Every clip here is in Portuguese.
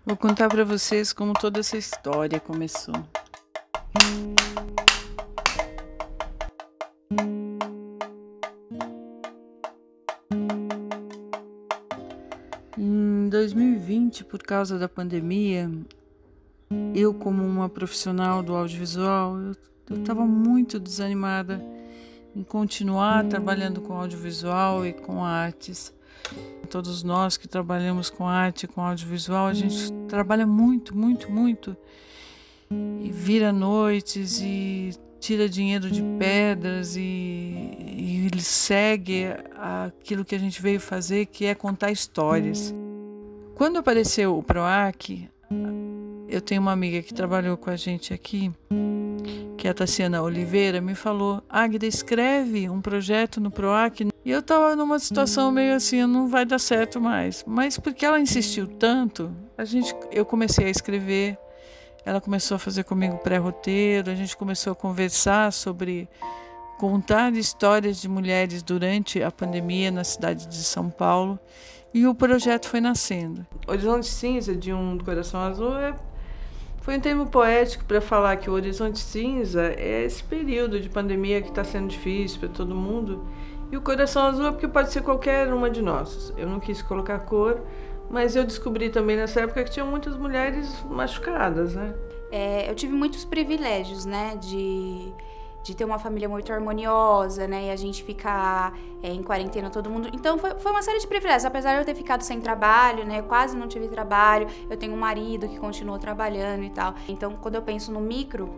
Vou contar para vocês como toda essa história começou. Em 2020, por causa da pandemia, eu como uma profissional do audiovisual, eu estava muito desanimada em continuar trabalhando com audiovisual e com artes. Todos nós que trabalhamos com arte e com audiovisual, a gente trabalha muito, muito, muito e vira noites e tira dinheiro de pedras e segue aquilo que a gente veio fazer, que é contar histórias. Quando apareceu o PROAC, eu tenho uma amiga que trabalhou com a gente aqui, que é a Tassiana Oliveira, me falou: Águida, escreve um projeto no PROAC. E eu estava numa situação meio assim, não vai dar certo mais. Mas porque ela insistiu tanto, eu comecei a escrever, ela começou a fazer comigo pré-roteiro, a gente começou a conversar sobre contar histórias de mulheres durante a pandemia na cidade de São Paulo, e o projeto foi nascendo. Horizonte Cinza, de do Coração Azul, foi um termo poético para falar que o Horizonte Cinza é esse período de pandemia que está sendo difícil para todo mundo. E o Coração Azul é porque pode ser qualquer uma de nós. Eu não quis colocar cor, mas eu descobri também nessa época que tinha muitas mulheres machucadas, né? Eu tive muitos privilégios, né, de ter uma família muito harmoniosa, né, e a gente ficar em quarentena todo mundo. Então foi uma série de privilégios, apesar de eu ter ficado sem trabalho, né, eu quase não tive trabalho, eu tenho um marido que continuou trabalhando e tal. Então, quando eu penso no micro,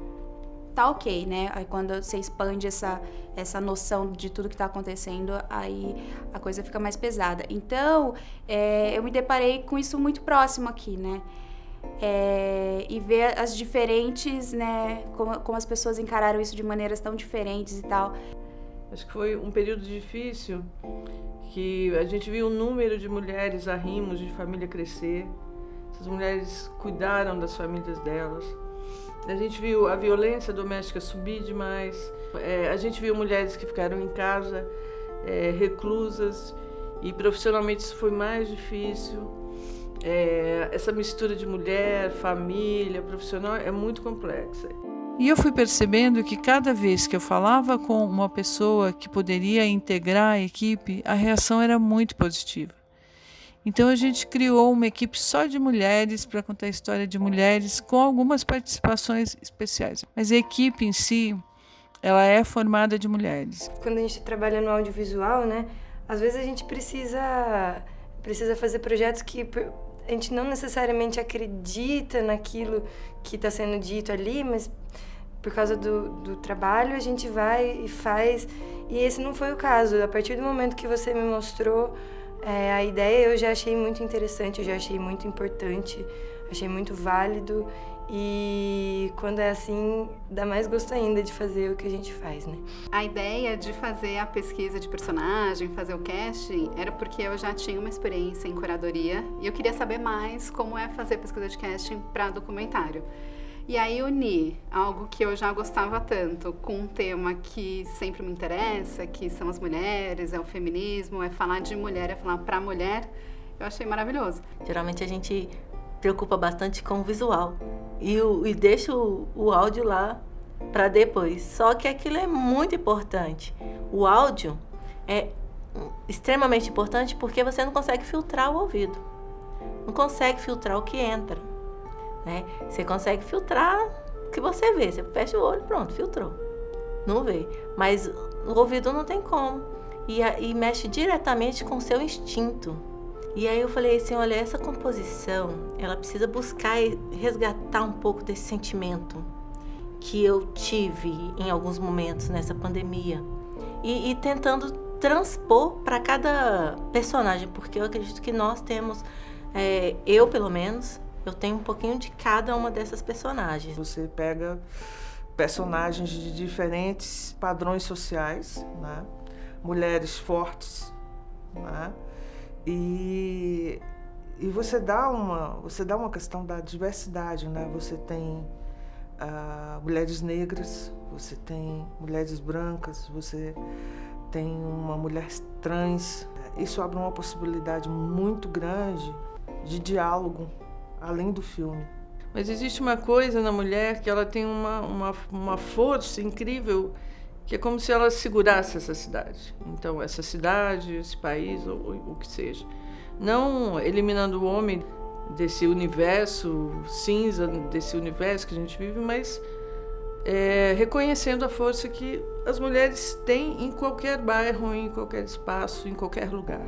tá ok, né? Aí quando você expande essa noção de tudo que tá acontecendo, aí a coisa fica mais pesada. Então, eu me deparei com isso muito próximo aqui, né? E ver as diferentes, né? Como as pessoas encararam isso de maneiras tão diferentes e tal. Acho que foi um período difícil, que a gente viu o número de mulheres arrimos de família crescer. Essas mulheres cuidaram das famílias delas. A gente viu a violência doméstica subir demais. A gente viu mulheres que ficaram em casa, reclusas, e profissionalmente isso foi mais difícil. Essa mistura de mulher, família, profissional é muito complexa. E eu fui percebendo que cada vez que eu falava com uma pessoa que poderia integrar a equipe, a reação era muito positiva. Então a gente criou uma equipe só de mulheres para contar a história de mulheres, com algumas participações especiais. Mas a equipe em si, ela é formada de mulheres. Quando a gente trabalha no audiovisual, né, às vezes a gente precisa fazer projetos que a gente não necessariamente acredita naquilo que está sendo dito ali, mas por causa do trabalho a gente vai e faz. E esse não foi o caso. A partir do momento que você me mostrou a ideia, eu já achei muito interessante, eu já achei muito importante, achei muito válido, e quando é assim, dá mais gosto ainda de fazer o que a gente faz, né? A ideia de fazer a pesquisa de personagem, fazer o casting, era porque eu já tinha uma experiência em curadoria e eu queria saber mais como é fazer pesquisa de casting para documentário. E aí unir algo que eu já gostava tanto com um tema que sempre me interessa, que são as mulheres, é o feminismo, é falar de mulher, é falar pra mulher, eu achei maravilhoso. Geralmente a gente preocupa bastante com o visual e deixa o áudio lá para depois. Só que aquilo é muito importante. O áudio é extremamente importante porque você não consegue filtrar o ouvido, não consegue filtrar o que entra. Né? Você consegue filtrar o que você vê, você fecha o olho, pronto, filtrou, não vê, mas o ouvido não tem como, e mexe diretamente com o seu instinto. E aí eu falei assim, olha, essa composição, ela precisa buscar e resgatar um pouco desse sentimento que eu tive em alguns momentos nessa pandemia, e tentando transpor para cada personagem, porque eu acredito que nós temos, eu pelo menos, eu tenho um pouquinho de cada uma dessas personagens. Você pega personagens de diferentes padrões sociais, né? Mulheres fortes, né? E você dá uma questão da diversidade, né? Você tem mulheres negras, você tem mulheres brancas, você tem uma mulher trans. Isso abre uma possibilidade muito grande de diálogo além do filme. Mas existe uma coisa na mulher que ela tem uma força incrível, que é como se ela segurasse essa cidade. Então, essa cidade, esse país, ou o que seja. Não eliminando o homem desse universo cinza, desse universo que a gente vive, mas reconhecendo a força que as mulheres têm em qualquer bairro, em qualquer espaço, em qualquer lugar.